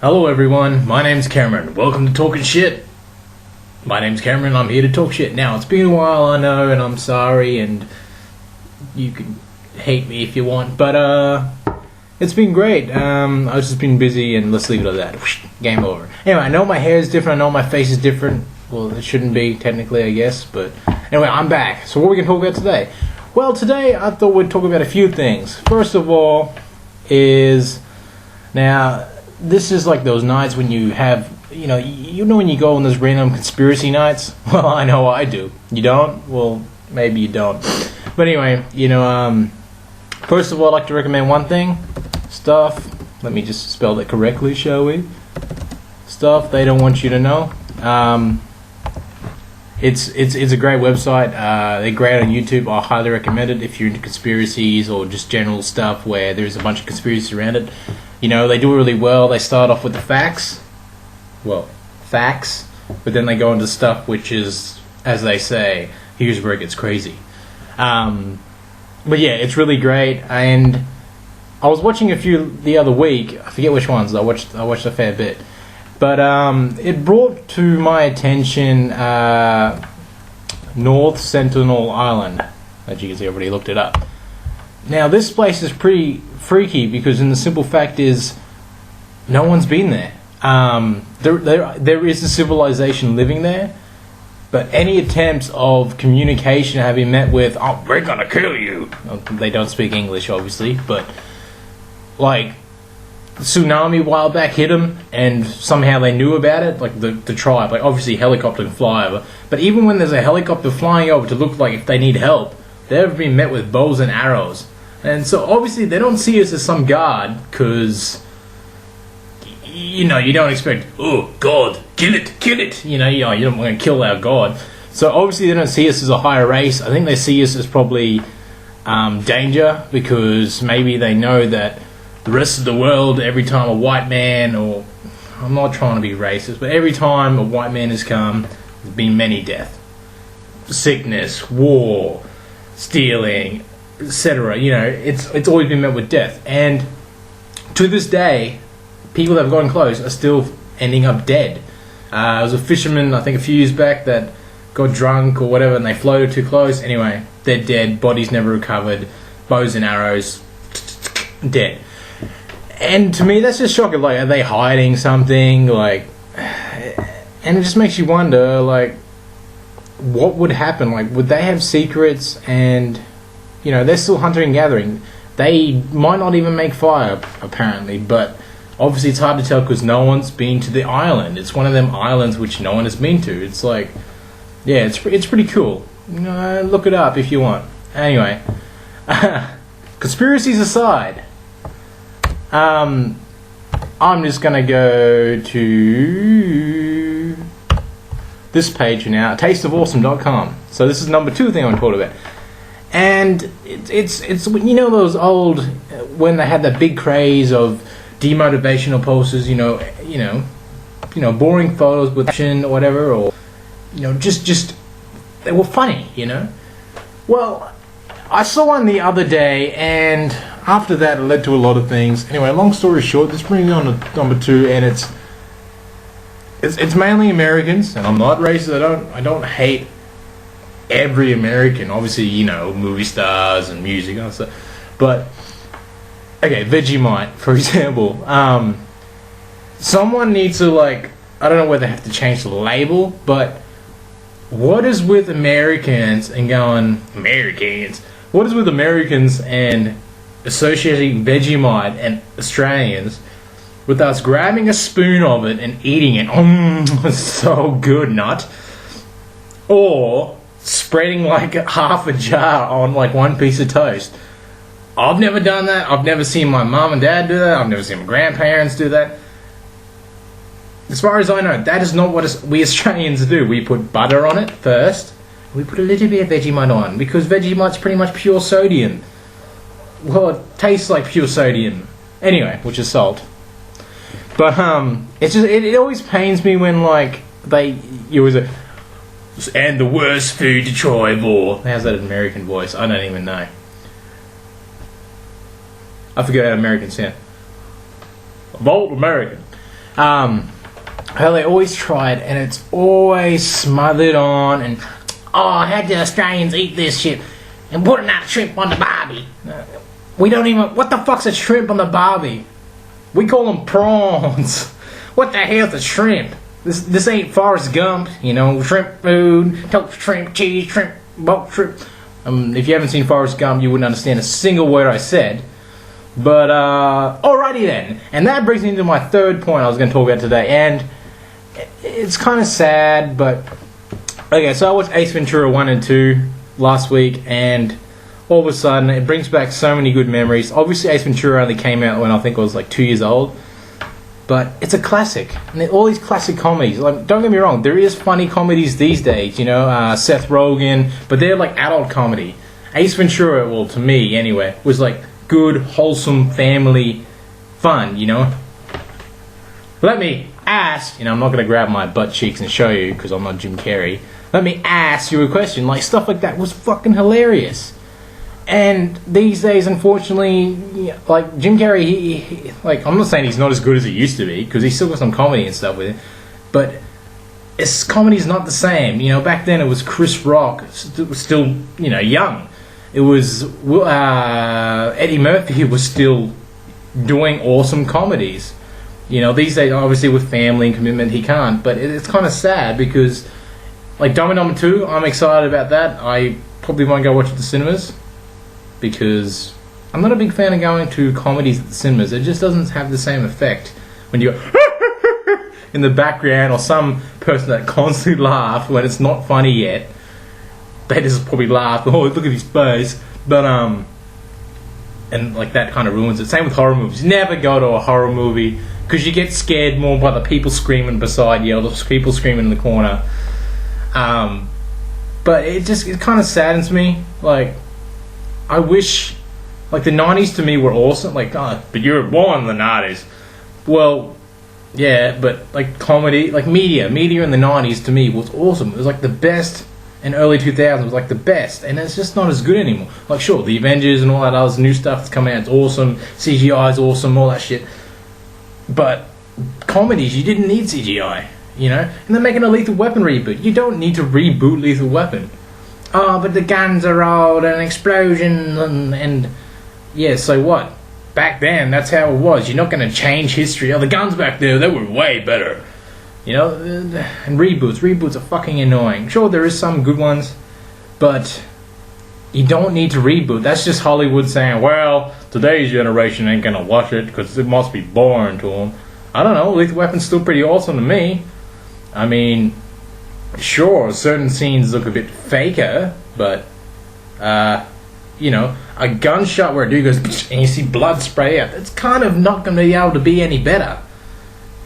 Hello everyone, my name's Cameron. Welcome to Talking Shit. My name's Cameron, I'm here to talk shit. Now, it's been a while, I know, and I'm sorry, and you can hate me if you want, but it's been great. I've just been busy, and let's leave it at that. Game over. Anyway, I know my hair is different, I know my face is different. Well, it shouldn't be, technically, I guess, but anyway, I'm back. So what are we going to talk about today? Well, today I thought we'd talk about a few things. First of all is, now, this is like those nights when you have, you know when you go on those random conspiracy nights? Well, I know I do. You don't? Well, maybe you don't. But anyway, first of all, I'd like to recommend one thing. Stuff, let me just spell that correctly, shall we? Stuff they don't want you to know. It's a great website. They're great on YouTube. I highly recommend it if you're into conspiracies or just general stuff where there's a bunch of conspiracies around it. They do it really well. They start off with the facts. Well, facts. But then they go into stuff which is, as they say, here's where it gets crazy. But yeah, it's really great. And I was watching a few the other week. I forget which ones. I watched a fair bit. But it brought to my attention North Sentinel Island. As you can see, I already looked it up. Now, this place is pretty freaky because the simple fact is no one's been there. There is a civilization living there, but any attempts of communication have been met with, "Oh, we're gonna kill you." They don't speak English, obviously, but like tsunami a while back hit them, and somehow they knew about it. Like the tribe, like obviously helicopter can fly over, but even when there's a helicopter flying over to look like if they need help, they've been met with bows and arrows. And so obviously they don't see us as some god, because you don't expect, oh god, kill it, you don't want to kill our god. So obviously they don't see us as a higher race. I think they see us as probably danger, because maybe they know that the rest of the world, every time a white man, or I'm not trying to be racist, but every time a white man has come, there's been many deaths, sickness, war, stealing, etc. It's always been met with death, and to this day, people that have gotten close are still ending up dead. There was a fisherman, I think a few years back, that got drunk or whatever, and they floated too close. Anyway, they're dead. Bodies never recovered. Bows and arrows, dead. And to me, that's just shocking. Like, are they hiding something? Like, and it just makes you wonder, like, what would happen? Like, would they have secrets? And they're still hunting and gathering. They might not even make fire, apparently, but obviously it's hard to tell because no one's been to the island. It's one of them islands which no one has been to. It's like, yeah, it's pretty cool. Look it up if you want. Anyway, conspiracies aside, I'm just gonna go to this page now, tasteofawesome.com. So this is number 2 thing I want to talk about. And it's those old, when they had that big craze of demotivational posters, boring photos with action or whatever, or just they were funny, Well, I saw one the other day, and after that it led to a lot of things. Anyway, long story short, this brings me on to number 2, and it's mainly Americans, and I'm not racist. I don't hate every American, obviously, movie stars and music and stuff. But okay, Vegemite, for example. Someone needs to, like, I don't know whether they have to change the label, but what is with Americans and going, Americans? What is with Americans and associating Vegemite and Australians with us grabbing a spoon of it and eating it? It's so good, nut. Or spreading like half a jar on like one piece of toast. I've never done that. I've never seen my mom and dad do that. I've never seen my grandparents do that. As far as I know, that is not what we Australians do. We put butter on it first. We put a little bit of Vegemite on, because Vegemite's pretty much pure sodium. Well, it tastes like pure sodium. Anyway, which is salt. But it always pains me when like you always say, and the worst food to try, boy. How's that American voice? I don't even know. I forget how Americans sound. Volt American. How they always try it, and it's always smothered on, and how do Australians eat this shit? And putting that shrimp on the barbie. We don't even... What the fuck's a shrimp on the barbie? We call them prawns. What the hell's a shrimp? This ain't Forrest Gump, you know, shrimp food, toast shrimp, cheese, shrimp, bulk shrimp. If you haven't seen Forrest Gump, you wouldn't understand a single word I said. But, alrighty then. And that brings me to my third point I was going to talk about today. And it's kind of sad, but... Okay, so I watched Ace Ventura 1 and 2 last week, and all of a sudden, it brings back so many good memories. Obviously, Ace Ventura only came out when I think I was like 2 years old. But it's a classic. And all these classic comedies, like, don't get me wrong, there is funny comedies these days, you know, Seth Rogen, but they're like adult comedy. Ace Ventura, well, to me anyway, was like good, wholesome family fun, you know. Let me ask, you know, I'm not going to grab my butt cheeks and show you because I'm not Jim Carrey. Let me ask you a question. Like, stuff like that was fucking hilarious. And these days, unfortunately, like, Jim Carrey, he like, I'm not saying he's not as good as he used to be, because he's still got some comedy and stuff with it, but comedy's not the same. You know, back then it was Chris Rock, still, you know, young. It was, Eddie Murphy was still doing awesome comedies. You know, these days, obviously, with family and commitment, he can't, but it's kind of sad, because, like, Dumb and Dumber 2, I'm excited about that. I probably won't go watch it at the cinemas, because I'm not a big fan of going to comedies at the cinemas. It just doesn't have the same effect when you go in the background, or some person that constantly laughs when it's not funny yet. They just probably laugh, oh, look at his face. But, and like that kind of ruins it. Same with horror movies. Never go to a horror movie, because you get scared more by the people screaming beside you, or the people screaming in the corner. But it kind of saddens me. Like, I wish, like, the 90s to me were awesome. Like, oh, but you were born in the 90s. Well, yeah, but, like, comedy, like, media in the 90s to me was awesome. It was, like, the best, and early 2000s was, like, the best. And it's just not as good anymore. Like, sure, the Avengers and all that other new stuff that's coming out, it's awesome. CGI is awesome, all that shit. But comedies, you didn't need CGI, you know? And they're making a Lethal Weapon reboot. You don't need to reboot Lethal Weapon. Oh, but the guns are old and explosions and yeah, so what? Back then, that's how it was. You're not going to change history. Oh, the guns back there, they were way better. You know, and reboots are fucking annoying. Sure, there is some good ones, but you don't need to reboot. That's just Hollywood saying, well, today's generation ain't going to watch it because it must be boring to them. I don't know, Lethal Weapon's still pretty awesome to me. I mean, sure, certain scenes look a bit faker, but, you know, a gunshot where a dude goes, and you see blood spray out, it's kind of not going to be able to be any better.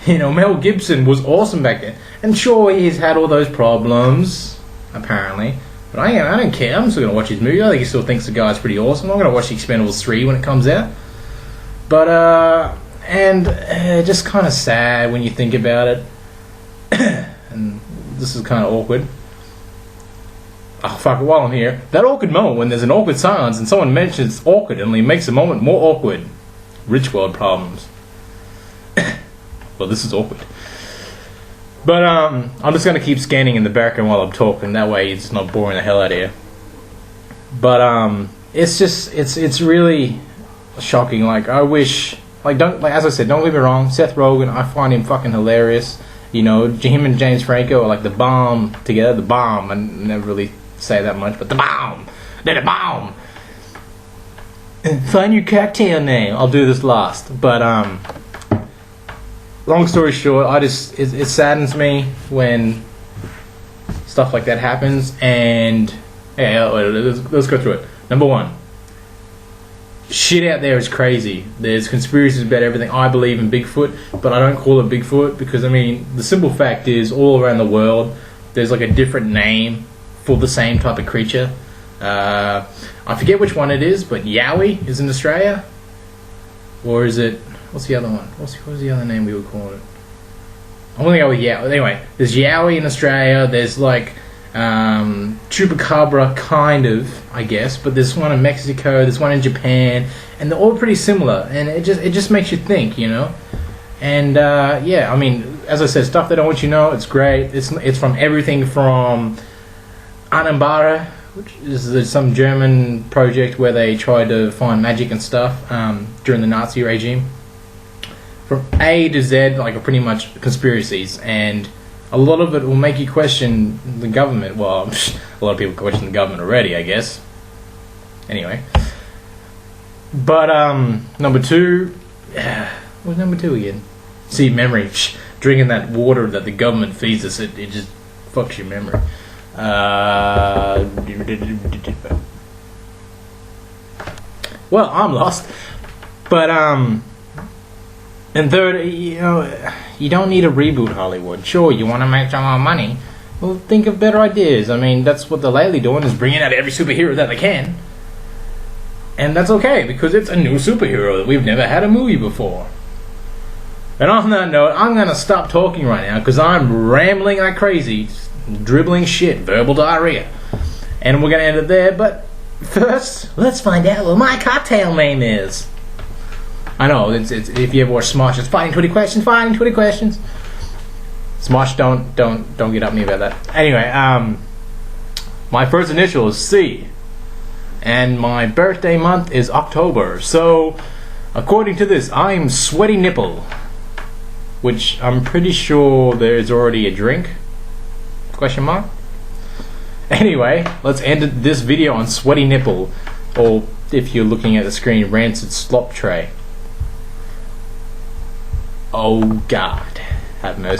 You know, Mel Gibson was awesome back then. And sure, he's had all those problems, apparently, but I don't care. I'm still going to watch his movie. I think he still thinks the guy's pretty awesome. I'm going to watch The Expendables 3 when it comes out. But, just kind of sad when you think about it. And this is kind of awkward. Oh, fuck it, while I'm here. That awkward moment when there's an awkward silence and someone mentions awkward and it makes the moment more awkward. Rich world problems. Well, this is awkward. But, I'm just going to keep scanning in the background while I'm talking. That way it's not boring the hell out of you. But, it's just, it's really shocking. Like, I wish, like, as I said, don't get me wrong, Seth Rogen, I find him fucking hilarious. You know, him and James Franco are like the bomb together. The bomb. I never really say that much, but the bomb. They're the bomb. Find your cocktail name. I'll do this last. But, long story short, it saddens me when stuff like that happens. And, yeah, let's go through it. Number one. Shit out there is crazy. There's conspiracies about everything. I believe in Bigfoot, but I don't call it Bigfoot because, I mean, the simple fact is all around the world there's like a different name for the same type of creature. I forget which one it is, but Yowie is in Australia. Or is it... What's the other one? What's the other name we would call it? I'm going to go with Yowie. Anyway, there's Yowie in Australia. There's like... Chupacabra, kind of, I guess, but there's one in Mexico, there's one in Japan, and they're all pretty similar, and it just makes you think, you know. And yeah, I mean, as I said, stuff that I want you to know, it's great. It's from everything from Anambara, which is some German project where they tried to find magic and stuff during the Nazi regime. From A to Z, like, are pretty much conspiracies, and a lot of it will make you question the government. Well, a lot of people question the government already, I guess. Anyway. But, number 2... What's number 2 again? See, memory. Drinking that water that the government feeds us, it just fucks your memory. Well, I'm lost. But, and third, you know, you don't need to reboot Hollywood. Sure, you want to make some more money. Well, think of better ideas. I mean, that's what they're lately doing, is bringing out every superhero that they can. And that's okay, because it's a new superhero that we've never had a movie before. And on that note, I'm going to stop talking right now, because I'm rambling like crazy, dribbling shit, verbal diarrhea. And we're going to end it there, but first, let's find out what my cocktail name is. I know, it's if you ever watch Smosh, it's fighting 20 questions. Smosh, don't get up me about that. Anyway, my first initial is C. And my birthday month is October. So, according to this, I'm Sweaty Nipple. Which I'm pretty sure there's already a drink? Question mark? Anyway, let's end this video on Sweaty Nipple. Or, if you're looking at the screen, Rancid Slop Tray. Oh God. Have mercy.